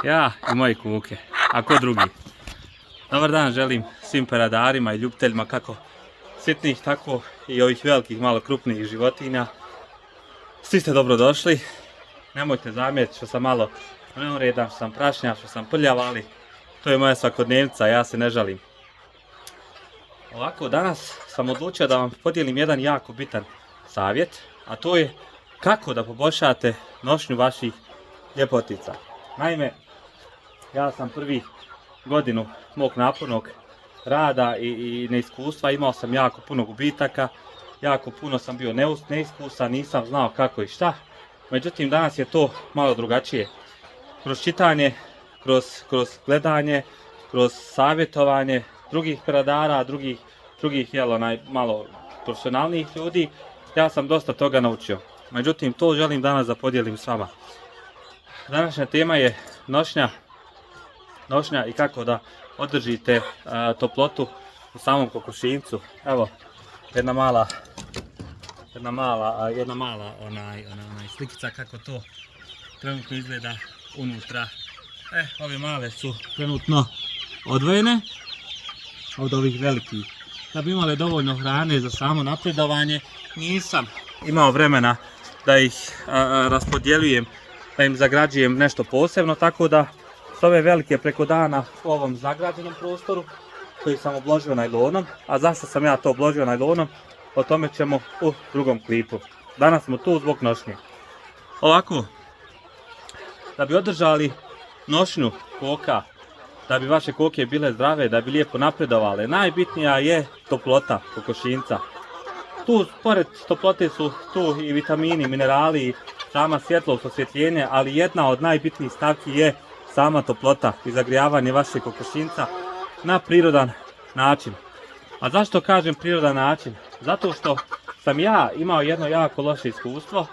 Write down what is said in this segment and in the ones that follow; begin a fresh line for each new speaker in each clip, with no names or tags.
Ja i moje kuke, a ko drugi. Dobar dan želim svim peradarima i ljubiteljima kako sitnih, tako i ovih velikih, malo krupnijih životinja. Svi ste dobro došli. Nemojte zamjeriti što sam malo neuredan, što sam prašnja, što sam prljav, ali to je moja svakodnevnica, ja se ne žalim. Ovako, danas sam odlučio da vam podijelim jedan jako bitan savjet, a to je kako da poboljšate nošnju vaših ljepotica. Naime, ja sam prvi godinu mog napornog rada i neiskustva, imao sam jako puno gubitaka, jako puno sam bio neiskusan, nisam znao kako i šta. Međutim, danas je to malo drugačije. Kroz čitanje, kroz gledanje, kroz savjetovanje drugih peradara, drugih malo profesionalnijih ljudi, ja sam dosta toga naučio. Međutim, to želim danas da podijelim s vama. Današnja tema je nošnja i kako da održite toplotu u samom kokošinjcu. Evo, jedna mala slikica kako to trenutno izgleda unutra. Ove male su trenutno odvojene od ovih velikih. Da bi imale dovoljno hrane za samo napredovanje, nisam imao vremena da ih raspodjeljujem, da im zagrađujem nešto posebno, tako da s ove velike preko dana u ovom zagrađenom prostoru koji sam obložio najlonom. A zašto sam ja to obložio najlonom, o tome ćemo u drugom klipu. Danas smo tu zbog nošnje. Ovako, da bi održali nošnju koka, da bi vaše koke bile zdrave, da bi lijepo napredovale, najbitnija je toplota kokošinjca. Tu, pored toplote su tu i vitamini, minerali, sama svjetlost, osvjetljenje, ali jedna od najbitnijih stavki je sama toplota i zagrijavanje vašeg kokošinjca na prirodan način. A zašto kažem prirodan način? Zato što sam ja imao jedno jako loše iskustvo.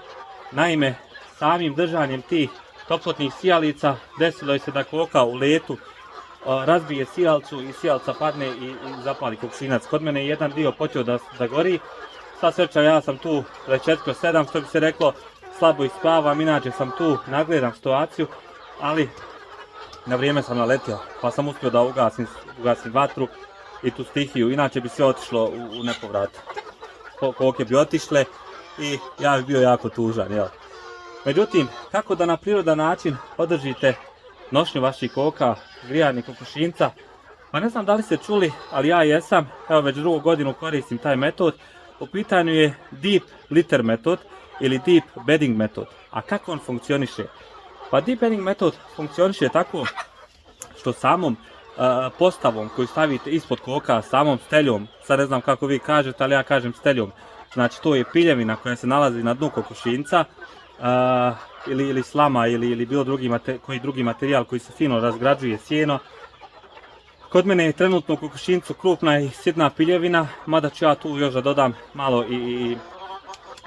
Naime, samim držanjem tih toplotnih sijalica desilo je se da koka u letu razbije sijalcu i sijalca padne i zapali kokošinac. Kod mene je jedan dio počeo da gori. Sva sreća, ja sam tu rečetko 7, što bi se reklo, slabo ispavam, inače sam tu, nagledam situaciju, ali na vrijeme sam naletio, pa sam uspio da ugasim vatru i tu stihiju, inače bi sve otišlo u nepovrat. Koke bi otišle i ja bi bio jako tužan, jel? Međutim, kako da na prirodan način održite nošnju vaših koka, grijanje kokošinjca? Pa ne znam da li ste čuli, ali ja jesam, evo već drugu godinu koristim taj metod. U pitanju je Deep Litter metod ili Deep Bedding metod. A kako on funkcioniše? Pa Deep Bedding metod funkcioniše tako što samom postavom koju stavite ispod koka, samom steljom, sad ne znam kako vi kažete, ali ja kažem steljom, znači to je piljevina koja se nalazi na dnu kokošinjca, ili slama ili bilo koji drugi materijal koji se fino razgrađuje, sjeno. Kod mene je trenutno u kokošinjcu krupna i sitna piljevina, mada ću ja tu još da dodam malo i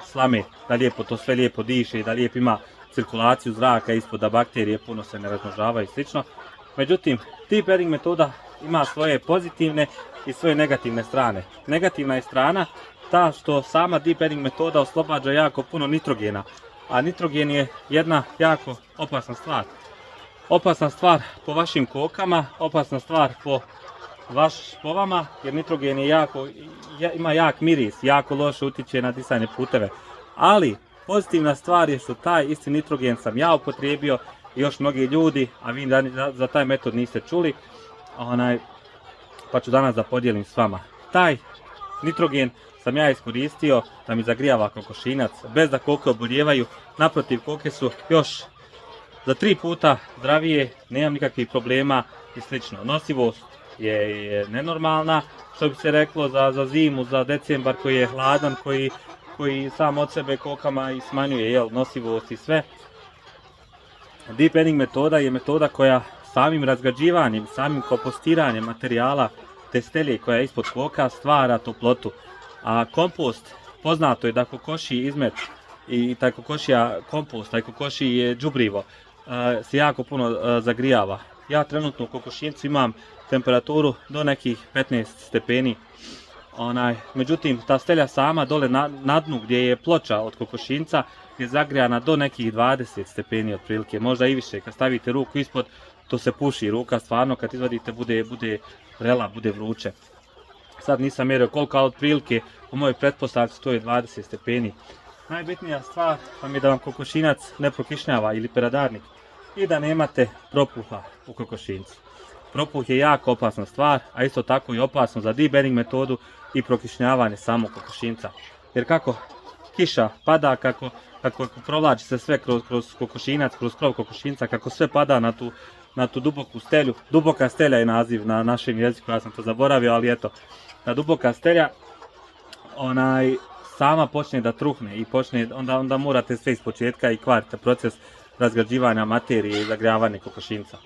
slame, da lijepo to sve lijepo diše i da lijepo ima cirkulaciju zraka ispod, da bakterije puno se ne razmnožavaju i slično. Međutim, Deep Bedding metoda ima svoje pozitivne i svoje negativne strane. Negativna je strana ta što sama Deep Bedding metoda oslobađa jako puno nitrogena, a nitrogen je jedna jako opasna stvar. Opasna stvar po vašim kokama, opasna stvar po vama, jer nitrogen ima jak miris, jako loše utječe na disajne puteve. Ali pozitivna stvar je što taj isti nitrogen sam ja upotrijebio i još mnogi ljudi, a vi za taj metod niste čuli, pa ću danas da podijelim s vama. Taj nitrogen sam ja iskoristio da mi zagrijava kokošinac, bez da koke oboljevaju, naprotiv, koke su još za 3 puta zdravije, nemam nikakvih problema i slično. Nosivost je nenormalna, što bi se reklo za zimu, za decembar koji je hladan, koji sam od sebe kokama i smanjuje nosivost i sve. Deep Bedding metoda je metoda koja samim razgrađivanjem, samim kompostiranjem materijala te stelje koja je ispod koka stvara toplotu. A kompost, poznato je da kokošji izmet i taj kokošija kompost, taj kokošji je đubrivo, se jako puno zagrijava. Ja trenutno u kokošinjcu imam temperaturu do nekih 15 stepeni. Međutim, ta stelja sama dole na dnu gdje je ploča od kokošinjca je zagrijana do nekih 20 stepeni otprilike, možda i više. Kad stavite ruku ispod, to se puši ruka, stvarno kad izvadite bude vrela, bude vruće. Sad nisam mjerio koliko, ali otprilike u mojoj pretpostavci to je 20 stepeni. Najbitnija stvar vam je da vam kokošinac ne prokišnjava ili peradarnik i da nemate propuha u kokošincu. Propuh je jako opasna stvar, a isto tako i opasno za deburring metodu i prokišnjavanje samog kokošinca. Jer kako kiša pada, kako provlači se sve kroz kokošinac, kroz krov kokošinca, kako sve pada na tu duboku stelju. Duboka stelja je naziv na našem jeziku, ja sam to zaboravio, ali eto, ta duboka stelja sama počne da truhne i onda morate sve iz početka i kvarite proces razgrađivanja materije i zagrijavanja kokošinca.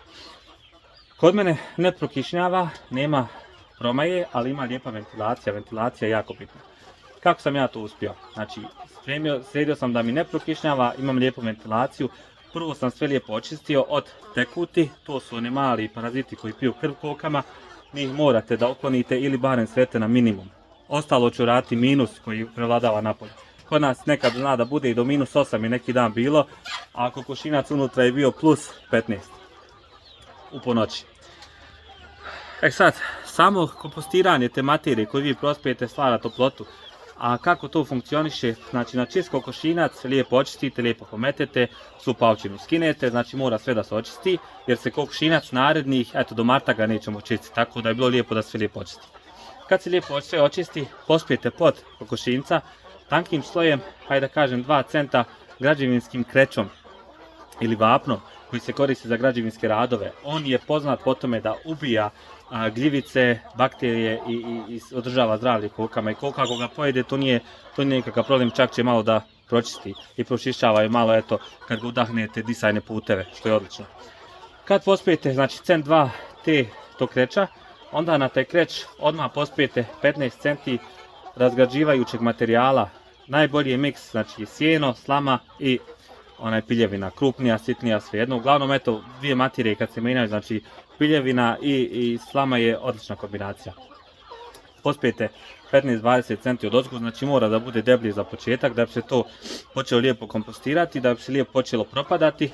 Kod mene ne prokišnjava, nema promaje, ali ima lijepa ventilacija je jako bitna. Kako sam ja to uspio? Znači, sredio sam da mi ne prokišnjava, imam lijepu ventilaciju. Prvo sam sve lijepo očistio od tekuti, to su oni mali paraziti koji piju krv kokama, njih morate da uklonite ili barem svete na minimum. Ostalo ću raditi minus koji prevladava napolje. Kod nas nekad zna da bude i do minus 8 je neki dan bilo, a kokošinac unutra je bio plus 15 u ponoći. Sad, samo kompostiranje te materije koju vi prospijete stvara toplotu. A kako to funkcioniše? Znači na čist kokošinac lijepo očistite, lijepo pometete, svu paučinu skinete, znači mora sve da se očisti, jer se kokošinac narednih, do marta ga nećemo čistiti, tako da je bilo lijepo da se lijepo očisti. Kad se lijepo sve očisti, pospijete pod kokošinca tankim slojem, hajde da kažem 2 centa građevinskim krećom ili vapnom koji se koristi za građevinske radove. On je poznat po tome da ubija gljivice, bakterije i održava zdravlje kokama i koka ako ga pojede to nije nikakav problem, čak će malo da pročisti i pročišćava je malo kad ga udahnete disajne puteve, što je odlično. Kad pospijete, znači cent 2 tog kreća, onda na taj kreć odmah pospijete 15 centi razgrađivajućeg materijala. Najbolji je miks, znači sjeno, slama i piljevina, krupnija, sitnija, svejedno. Uglavnom, dvije materije kad se menjaju, znači piljevina i slama je odlična kombinacija. Pospijete 15-20 centi od ozgo, znači mora da bude deblji za početak, da bi se to počelo lijepo kompostirati, da bi se lijepo počelo propadati.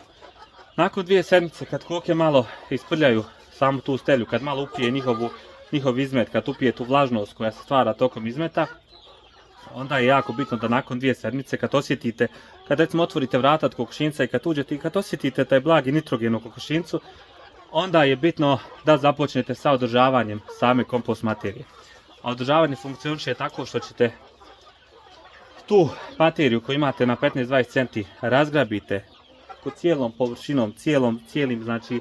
Nakon 2 sedmice, kad koke malo isprljaju samu tu stelju, kad malo upije njihov izmet, kad upije tu vlažnost koja se stvara tokom izmeta, onda je jako bitno da nakon 2 sedmice kad osjetite, kad recimo otvorite vrata od kokošinca i kad uđete i kad osjetite taj blagi nitrogen u kokošincu, onda je bitno da započnete sa održavanjem same kompost materije. A održavanje funkcioniše tako što ćete tu materiju koju imate na 15-20 centi razgrabite cijelom površinom, znači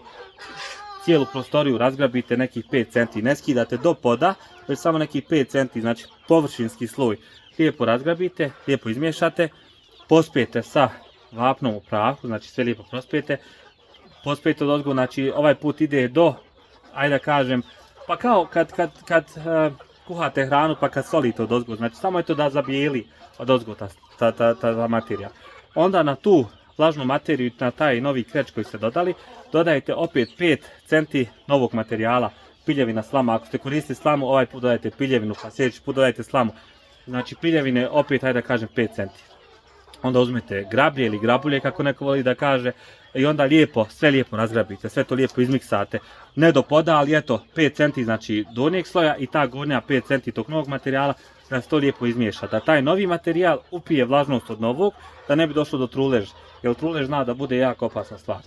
cijelu prostoriju razgrabite nekih 5 centi, ne skidate do poda, već samo nekih 5 centi, znači površinski sloj. Lijepo razgrabite, lijepo izmiješate, pospijete sa vapnom u prahu, znači sve lijepo pospijete od ozgo, znači ovaj put ide do, ajde da kažem, pa kao kad kuhate hranu pa kad solite od ozgo, znači samo je to da zabijeli od ozgo ta materija. Onda na tu vlažnu materiju, na taj novi kreć koji ste dodali, dodajte opet 5 centi novog materijala, piljevina, slama. Ako ste koristili slamu, ovaj put dodajte piljevinu, pa sljedeći put dodajte slamu. Znači piljevine opet, hajde da kažem, 5 centi. Onda uzmete grablje ili grabulje, kako neko voli da kaže, i onda sve lijepo razgrabite, sve to lijepo izmiksate. Ne do poda, ali 5 centi znači donjeg sloja i ta gornja 5 centi tog novog materijala, da se to lijepo izmiješa. Da taj novi materijal upije vlažnost od novog, da ne bi došlo do trulež, jer trulež zna da bude jako opasna stvar.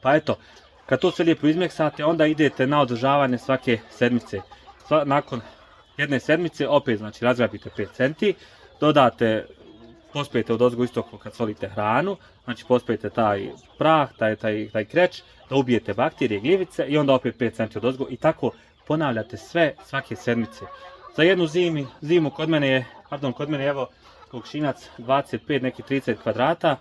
Pa kad to sve lijepo izmiksate, onda idete na održavanje svake sedmice. Nakon jedne sedmice opet znači razgrabite 5 centi, dodate, pospijete od ozgo isto kad solite hranu, znači pospijete taj prah, taj kreć, da ubijete bakterije, gljivice i onda opet 5 centi od ozgo i tako ponavljate sve svake sedmice. Za jednu zimu kod mene je evo kokošinac 25, neki 30 kvadrata,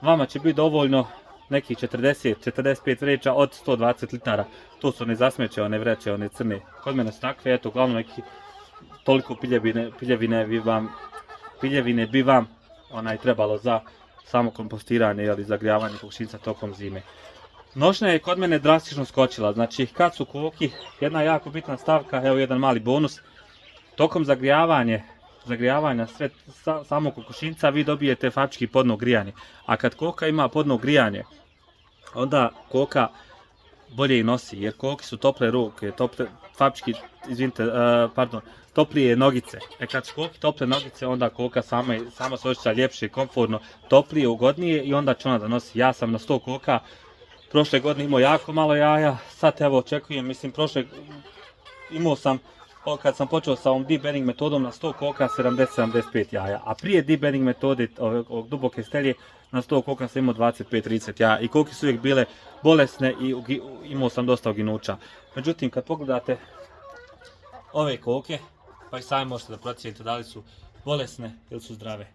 vama će biti dovoljno nekih 40-45 vreća od 120 litara. To su one zasmeće, one vreće, one crne. Kod mene su takve, uglavnom neki toliko piljevine bi vam trebalo za samo kompostiranje ili zagrijavanje kokošinca tokom zime. Nošnja je kod mene drastično skočila, znači kad su koki, jedna jako bitna stavka, evo jedan mali bonus, tokom zagrijavanja zagrijavanja samog kokošinjca vi dobijete fabrički podno grijanje. A kad koka ima podno grijanje, onda koka bolje i nosi, jer koki su tople ruke, toplije nogice. Kad su koki tople nogice, onda koka sama se osjeća ljepše, komfortno, toplije, ugodnije i onda će ona da nosi. Ja sam na 100 koka prošle godine imao jako malo jaja, sad evo očekujem, mislim imao sam, kad sam počeo sa ovom deep bedding metodom na 100 koka 70-75 jaja, a prije deep bedding metode ovog duboke stelje na 100 koka sam imao 25-30 jaja i koke su uvijek bile bolesne i imao sam dosta uginuća. Međutim, kad pogledate ove koke, pa i sami možete da procijenite da li su bolesne ili su zdrave.